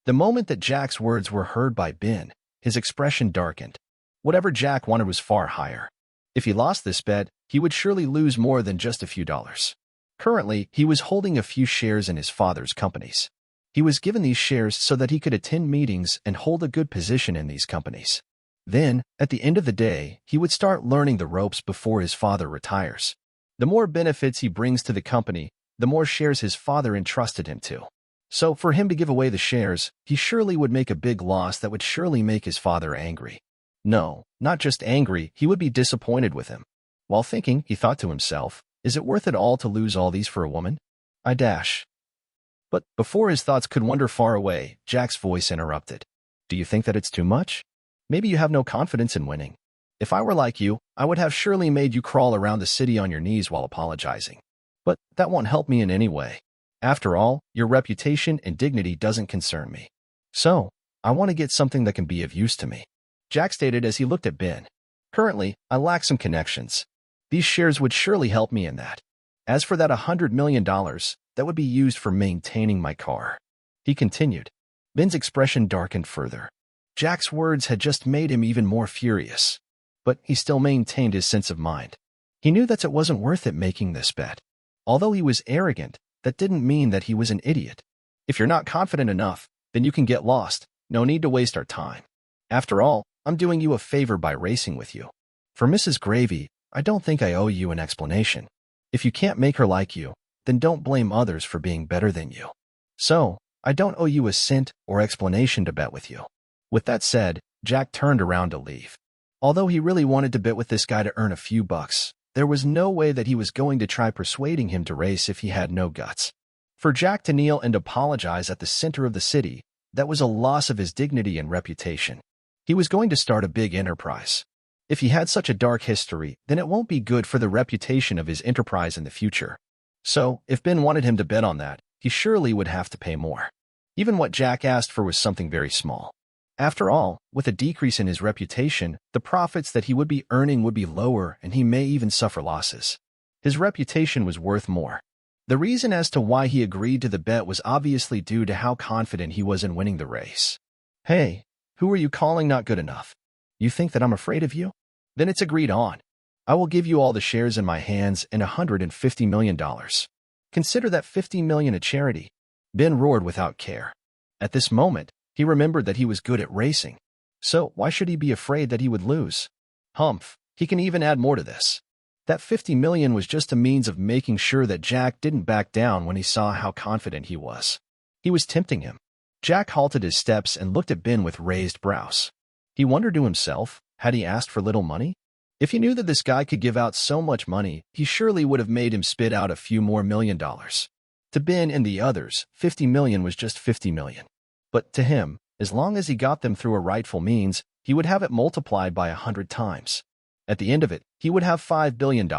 The moment that Jack's words were heard by Ben, his expression darkened. Whatever Jack wanted was far higher. If he lost this bet, he would surely lose more than just a few dollars. Currently, he was holding a few shares in his father's companies. He was given these shares so that he could attend meetings and hold a good position in these companies. Then, at the end of the day, he would start learning the ropes before his father retires. The more benefits he brings to the company, the more shares his father entrusted him to. So, for him to give away the shares, he surely would make a big loss that would surely make his father angry. No, not just angry, he would be disappointed with him. While thinking, he thought to himself, is it worth it all to lose all these for a woman? But before his thoughts could wander far away, Jack's voice interrupted. Do you think that it's too much? Maybe you have no confidence in winning. If I were like you, I would have surely made you crawl around the city on your knees while apologizing. But that won't help me in any way. After all, your reputation and dignity doesn't concern me. So, I want to get something that can be of use to me. Jack stated as he looked at Ben. Currently, I lack some connections. These shares would surely help me in that. As for that $100 million, that would be used for maintaining my car. He continued. Ben's expression darkened further. Jack's words had just made him even more furious. But he still maintained his sense of mind. He knew that it wasn't worth it making this bet. Although he was arrogant, that didn't mean that he was an idiot. If you're not confident enough, then you can get lost. No need to waste our time. After all, I'm doing you a favor by racing with you. For Mrs. Gravy, I don't think I owe you an explanation. If you can't make her like you, then don't blame others for being better than you. So, I don't owe you a cent or explanation to bet with you. With that said, Jack turned around to leave. Although he really wanted to bet with this guy to earn a few bucks, there was no way that he was going to try persuading him to race if he had no guts. For Jack to kneel and apologize at the center of the city, that was a loss of his dignity and reputation. He was going to start a big enterprise. If he had such a dark history, then it won't be good for the reputation of his enterprise in the future. So, if Ben wanted him to bet on that, he surely would have to pay more. Even what Jack asked for was something very small. After all, with a decrease in his reputation, the profits that he would be earning would be lower and he may even suffer losses. His reputation was worth more. The reason as to why he agreed to the bet was obviously due to how confident he was in winning the race. Hey, who are you calling not good enough? You think that I'm afraid of you? Then it's agreed on. I will give you all the shares in my hands and $150 million. Consider that $50 million a charity. Ben roared without care. At this moment, he remembered that he was good at racing. So why should he be afraid that he would lose? Humph, he can even add more to this. That $50 million was just a means of making sure that Jack didn't back down when he saw how confident he was. He was tempting him. Jack halted his steps and looked at Ben with raised brows. He wondered to himself, had he asked for little money? If he knew that this guy could give out so much money, he surely would have made him spit out a few more $1 million. To Ben and the others, $50 million was just $50 million. But to him, as long as he got them through a rightful means, he would have it multiplied by 100 times. At the end of it, he would have $5 billion.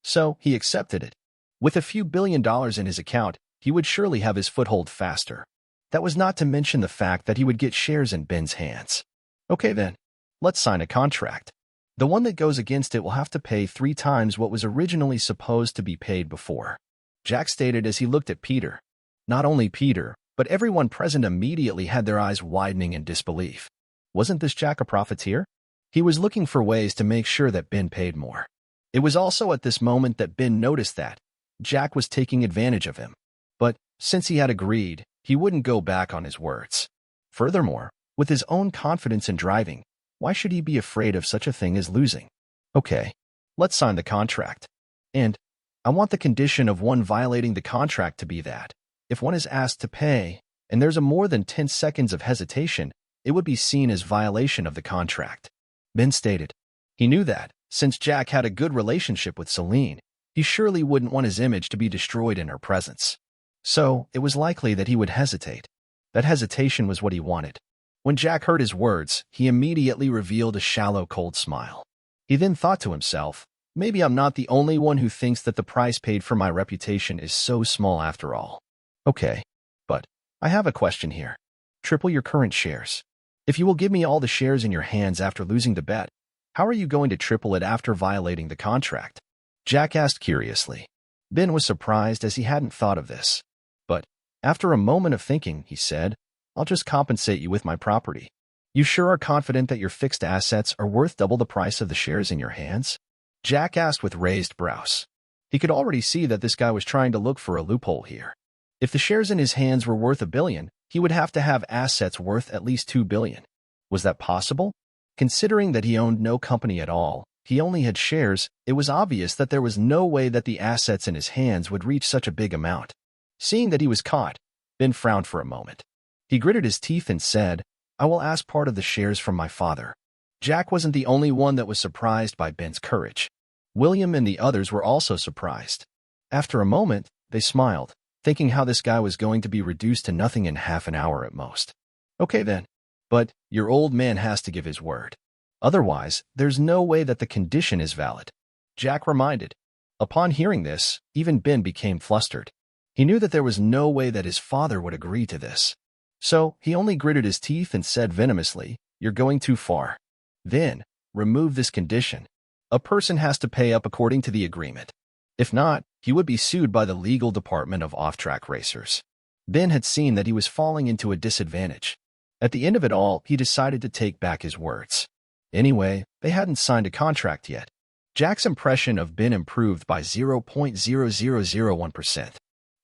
So, he accepted it. With a few $1 billion in his account, he would surely have his foothold faster. That was not to mention the fact that he would get shares in Ben's hands. Okay then, let's sign a contract. The one that goes against it will have to pay 3 times what was originally supposed to be paid before. Jack stated as he looked at Peter. Not only Peter, but everyone present immediately had their eyes widening in disbelief. Wasn't this Jack a profiteer? He was looking for ways to make sure that Ben paid more. It was also at this moment that Ben noticed that Jack was taking advantage of him. But since he had agreed, he wouldn't go back on his words. Furthermore, with his own confidence in driving, why should he be afraid of such a thing as losing? Okay, let's sign the contract. And I want the condition of one violating the contract to be that if one is asked to pay, and there's a more than 10 seconds of hesitation, it would be seen as violation of the contract. Ben stated. He knew that, since Jack had a good relationship with Celine, he surely wouldn't want his image to be destroyed in her presence. So, it was likely that he would hesitate. That hesitation was what he wanted. When Jack heard his words, he immediately revealed a shallow, cold smile. He then thought to himself, maybe I'm not the only one who thinks that the price paid for my reputation is so small after all. Okay, but I have a question here. Triple your current shares. If you will give me all the shares in your hands after losing the bet, how are you going to triple it after violating the contract? Jack asked curiously. Ben was surprised as he hadn't thought of this. But After a moment of thinking, he said, I'll just compensate you with my property. You sure are confident that your fixed assets are worth double the price of the shares in your hands? Jack asked with raised brows. He could already see that this guy was trying to look for a loophole here. If the shares in his hands were worth $1 billion, he would have to have assets worth at least $2 billion. Was that possible? Considering that he owned no company at all, he only had shares, it was obvious that there was no way that the assets in his hands would reach such a big amount. Seeing that he was caught, Ben frowned for a moment. He gritted his teeth and said, I will ask part of the shares from my father. Jack wasn't the only one that was surprised by Ben's courage. William and the others were also surprised. After a moment, they smiled, thinking how this guy was going to be reduced to nothing in half an hour at most. Okay then. But your old man has to give his word. Otherwise, there's no way that the condition is valid. Jack reminded. Upon hearing this, even Ben became flustered. He knew that there was no way that his father would agree to this. So he only gritted his teeth and said venomously, You're going too far. Then, remove this condition. A person has to pay up according to the agreement. If not, he would be sued by the legal department of off-track racers. Ben had seen that he was falling into a disadvantage. At the end of it all, he decided to take back his words. Anyway, they hadn't signed a contract yet. Jack's impression of Ben improved by 0.0001%.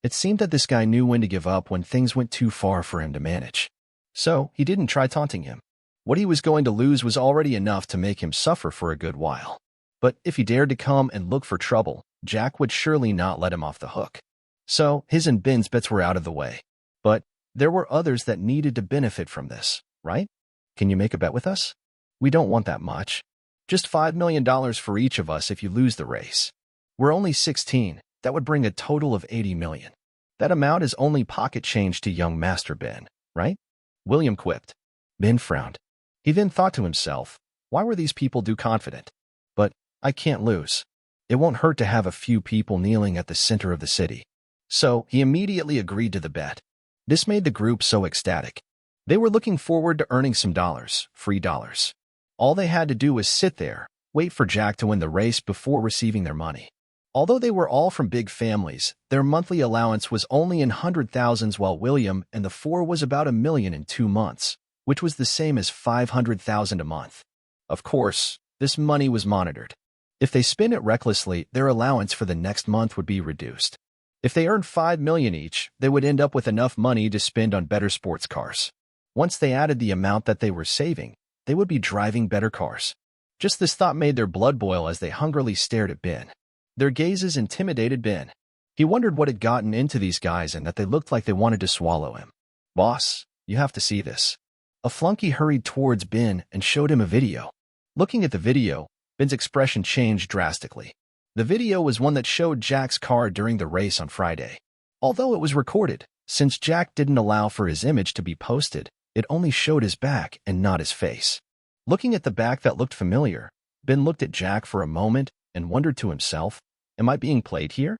It seemed that this guy knew when to give up when things went too far for him to manage. So, he didn't try taunting him. What he was going to lose was already enough to make him suffer for a good while. But if he dared to come and look for trouble, Jack would surely not let him off the hook. So, his and Ben's bets were out of the way. But there were others that needed to benefit from this, right? Can you make a bet with us? We don't want that much. Just $5 million for each of us if you lose the race. We're only 16. That would bring a total of $80 million. That amount is only pocket change to young Master Ben, right? William quipped. Ben frowned. He then thought to himself, why were these people too confident? But I can't lose. It won't hurt to have a few people kneeling at the center of the city. So he immediately agreed to the bet. This made the group so ecstatic. They were looking forward to earning some dollars, free dollars. All they had to do was sit there, wait for Jack to win the race before receiving their money. Although they were all from big families, their monthly allowance was only in hundred thousands, while William and the four was about $1 million in 2 months, which was the same as $500,000 a month. Of course, this money was monitored. If they spent it recklessly, their allowance for the next month would be reduced. If they earned $5 million each, they would end up with enough money to spend on better sports cars. Once they added the amount that they were saving, they would be driving better cars. Just this thought made their blood boil as they hungrily stared at Ben. Their gazes intimidated Ben. He wondered what had gotten into these guys and that they looked like they wanted to swallow him. Boss, you have to see this. A flunky hurried towards Ben and showed him a video. Looking at the video, Ben's expression changed drastically. The video was one that showed Jack's car during the race on Friday. Although it was recorded, since Jack didn't allow for his image to be posted, it only showed his back and not his face. Looking at the back that looked familiar, Ben looked at Jack for a moment and wondered to himself, am I being played here?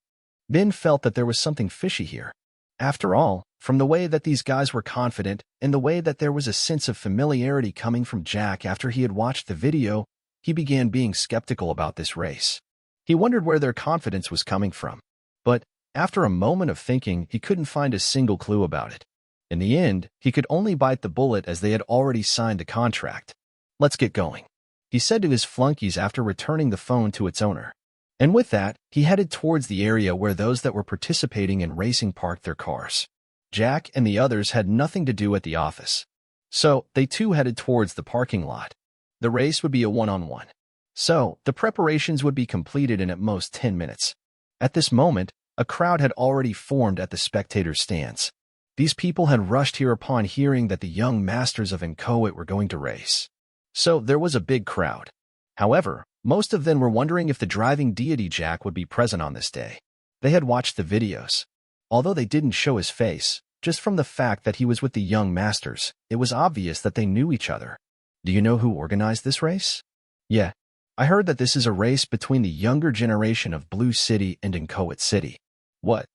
Ben felt that there was something fishy here. After all, from the way that these guys were confident and the way that there was a sense of familiarity coming from Jack after he had watched the video, he began being skeptical about this race. He wondered where their confidence was coming from. But after a moment of thinking, he couldn't find a single clue about it. In the end, he could only bite the bullet as they had already signed the contract. Let's get going, he said to his flunkies after returning the phone to its owner. And with that, he headed towards the area where those that were participating in racing parked their cars. Jack and the others had nothing to do at the office. So, they too headed towards the parking lot. The race would be a one-on-one. So, the preparations would be completed in at most 10 minutes. At this moment, a crowd had already formed at the spectators' stands. These people had rushed here upon hearing that the young masters of Inchoate were going to race. So, there was a big crowd. However, most of them were wondering if the driving deity Jack would be present on this day. They had watched the videos. Although they didn't show his face, just from the fact that he was with the young masters, it was obvious that they knew each other. Do you know who organized this race? Yeah, I heard that this is a race between the younger generation of Blue City and Inchoate City. What?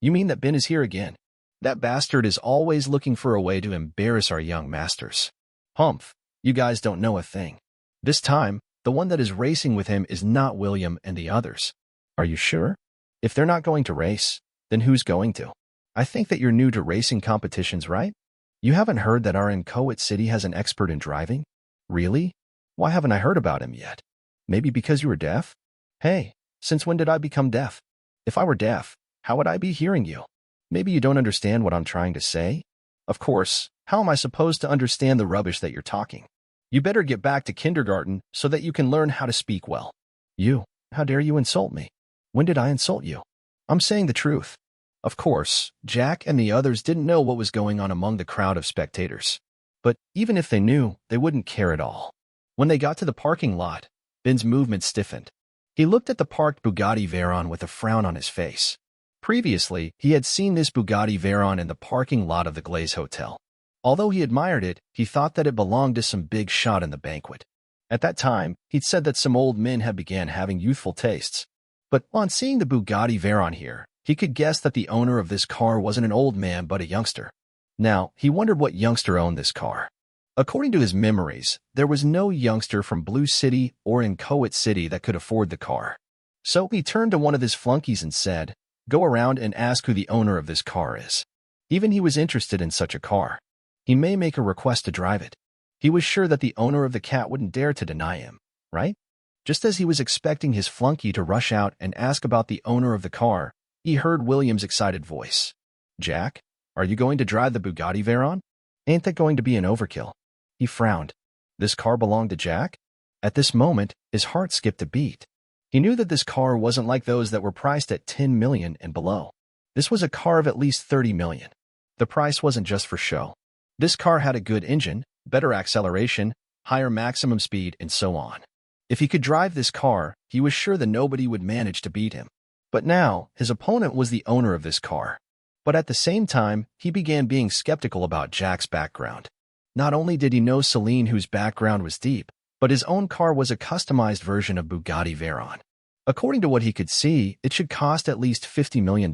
You mean that Ben is here again? That bastard is always looking for a way to embarrass our young masters. Humph, you guys don't know a thing. This time, the one that is racing with him is not William and the others. Are you sure? If they're not going to race, then who's going to? I think that you're new to racing competitions, right? You haven't heard that our Inchoate City has an expert in driving? Really? Why haven't I heard about him yet? Maybe because you were deaf? Hey, since when did I become deaf? If I were deaf, how would I be hearing you? Maybe you don't understand what I'm trying to say? Of course, how am I supposed to understand the rubbish that you're talking? You better get back to kindergarten so that you can learn how to speak well. You, how dare you insult me? When did I insult you? I'm saying the truth. Of course, Jack and the others didn't know what was going on among the crowd of spectators. But even if they knew, they wouldn't care at all. When they got to the parking lot, Ben's movement stiffened. He looked at the parked Bugatti Veyron with a frown on his face. Previously, he had seen this Bugatti Veyron in the parking lot of the Glaze Hotel. Although he admired it, he thought that it belonged to some big shot in the banquet. At that time, he'd said that some old men had began having youthful tastes. But on seeing the Bugatti Veyron here, he could guess that the owner of this car wasn't an old man but a youngster. Now, he wondered what youngster owned this car. According to his memories, there was no youngster from Blue City or Inchoate City that could afford the car. So he turned to one of his flunkies and said, "Go around and ask who the owner of this car is." Even he was interested in such a car. He may make a request to drive it. He was sure that the owner of the cat wouldn't dare to deny him, right? Just as he was expecting his flunky to rush out and ask about the owner of the car, he heard William's excited voice. "Jack, are you going to drive the Bugatti Veyron? Ain't that going to be an overkill?" He frowned. This car belonged to Jack? At this moment, his heart skipped a beat. He knew that this car wasn't like those that were priced at 10 million and below. This was a car of at least 30 million. The price wasn't just for show. This car had a good engine, better acceleration, higher maximum speed, and so on. If he could drive this car, he was sure that nobody would manage to beat him. But now, his opponent was the owner of this car. But at the same time, he began being skeptical about Jack's background. Not only did he know Celine, whose background was deep, but his own car was a customized version of Bugatti Veyron. According to what he could see, it should cost at least $50 million.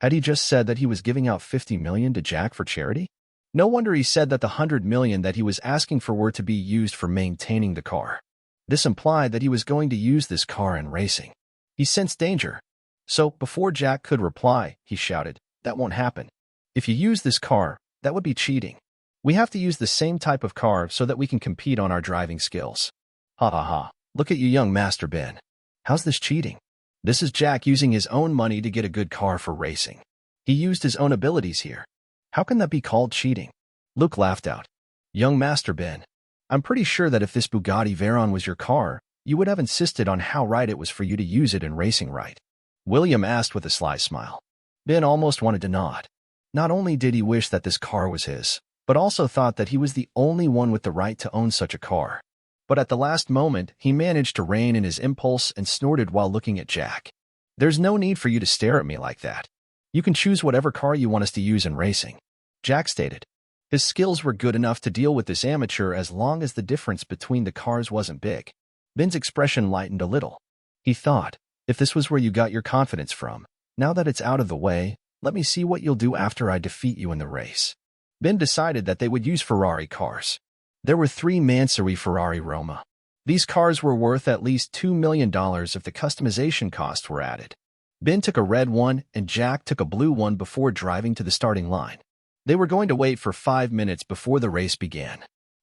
Had he just said that he was giving out $50 million to Jack for charity? No wonder he said that the $100 million that he was asking for were to be used for maintaining the car. This implied that he was going to use this car in racing. He sensed danger. So, before Jack could reply, he shouted, "That won't happen. If you use this car, that would be cheating. We have to use the same type of car so that we can compete on our driving skills." Ha ha ha. Look at you, young Master Ben. How's this cheating? This is Jack using his own money to get a good car for racing. He used his own abilities here. How can that be called cheating? Luke laughed out. "Young Master Ben, I'm pretty sure that if this Bugatti Veyron was your car, you would have insisted on how right it was for you to use it in racing, right?" William asked with a sly smile. Ben almost wanted to nod. Not only did he wish that this car was his, but also thought that he was the only one with the right to own such a car. But at the last moment, he managed to rein in his impulse and snorted while looking at Jack. "There's no need for you to stare at me like that. You can choose whatever car you want us to use in racing," Jack stated. His skills were good enough to deal with this amateur as long as the difference between the cars wasn't big. Ben's expression lightened a little. He thought, if this was where you got your confidence from, now that it's out of the way, let me see what you'll do after I defeat you in the race. Ben decided that they would use Ferrari cars. There were 3 Mansory Ferrari Roma. These cars were worth at least $2 million if the customization costs were added. Ben took a red one and Jack took a blue one before driving to the starting line. They were going to wait for 5 minutes before the race began.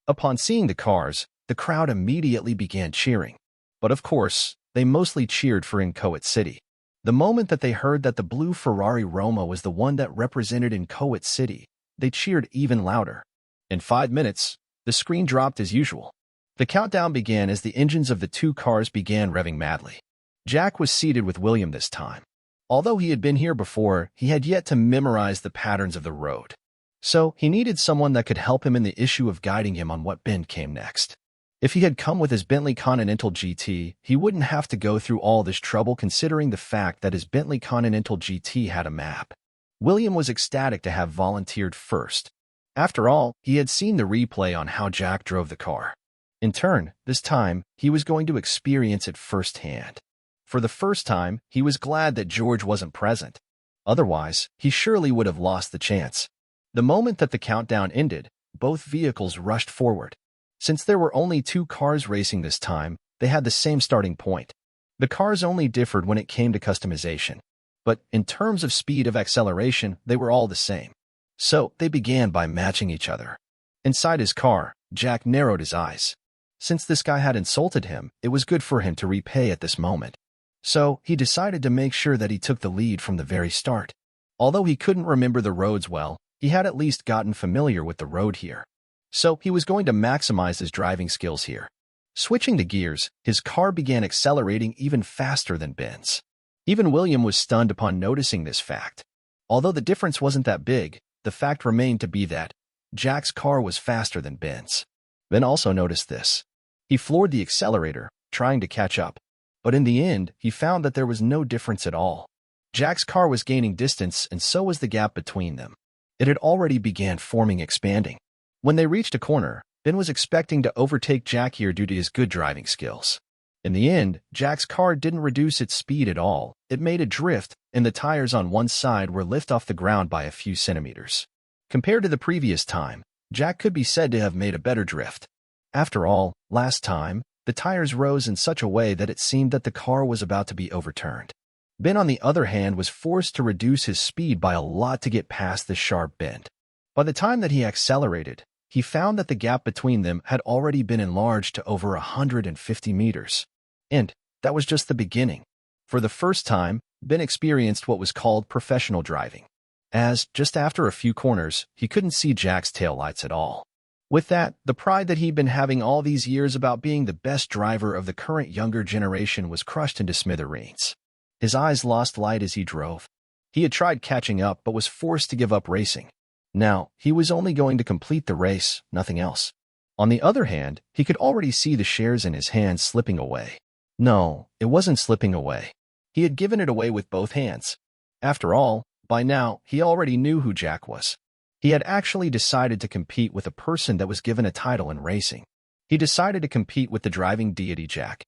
Upon seeing the cars, the crowd immediately began cheering. But of course, they mostly cheered for Inchoate City. The moment that they heard that the blue Ferrari Roma was the one that represented Inchoate City, they cheered even louder. In 5 minutes, the screen dropped as usual. The countdown began as the engines of the 2 cars began revving madly. Jack was seated with William this time. Although he had been here before, he had yet to memorize the patterns of the road. So he needed someone that could help him in the issue of guiding him on what bend came next. If he had come with his Bentley Continental GT, he wouldn't have to go through all this trouble considering the fact that his Bentley Continental GT had a map. William was ecstatic to have volunteered first. After all, he had seen the replay on how Jack drove the car. In turn, this time, he was going to experience it firsthand. For the first time, he was glad that George wasn't present. Otherwise, he surely would have lost the chance. The moment that the countdown ended, both vehicles rushed forward. Since there were only 2 cars racing this time, they had the same starting point. The cars only differed when it came to customization. but in terms of speed of acceleration, they were all the same. So they began by matching each other. Inside his car, Jack narrowed his eyes. Since this guy had insulted him, it was good for him to repay at this moment. So he decided to make sure that he took the lead from the very start. Although he couldn't remember the roads well, he had at least gotten familiar with the road here. So he was going to maximize his driving skills here. Switching the gears, his car began accelerating even faster than Ben's. Even William was stunned upon noticing this fact. Although the difference wasn't that big, the fact remained to be that Jack's car was faster than Ben's. Ben also noticed this. He floored the accelerator, trying to catch up. But in the end, he found that there was no difference at all. Jack's car was gaining distance, and so was the gap between them. It had already began expanding. When they reached a corner, Ben was expecting to overtake Jack here due to his good driving skills. In the end, Jack's car didn't reduce its speed at all. It made a drift, and the tires on one side were lifted off the ground by a few centimeters. Compared to the previous time, Jack could be said to have made a better drift. After all, last time, the tires rose in such a way that it seemed that the car was about to be overturned. Ben, on the other hand, was forced to reduce his speed by a lot to get past this sharp bend. By the time that he accelerated, he found that the gap between them had already been enlarged to over 150 meters. And that was just the beginning. For the first time, Ben experienced what was called professional driving, as, just after a few corners, he couldn't see Jack's taillights at all. With that, the pride that he'd been having all these years about being the best driver of the current younger generation was crushed into smithereens. His eyes lost light as he drove. He had tried catching up but was forced to give up racing. Now, he was only going to complete the race, nothing else. On the other hand, he could already see the shares in his hands slipping away. No, it wasn't slipping away. He had given it away with both hands. After all, by now, he already knew who Jack was. He had actually decided to compete with a person that was given a title in racing. He decided to compete with the driving deity Jack.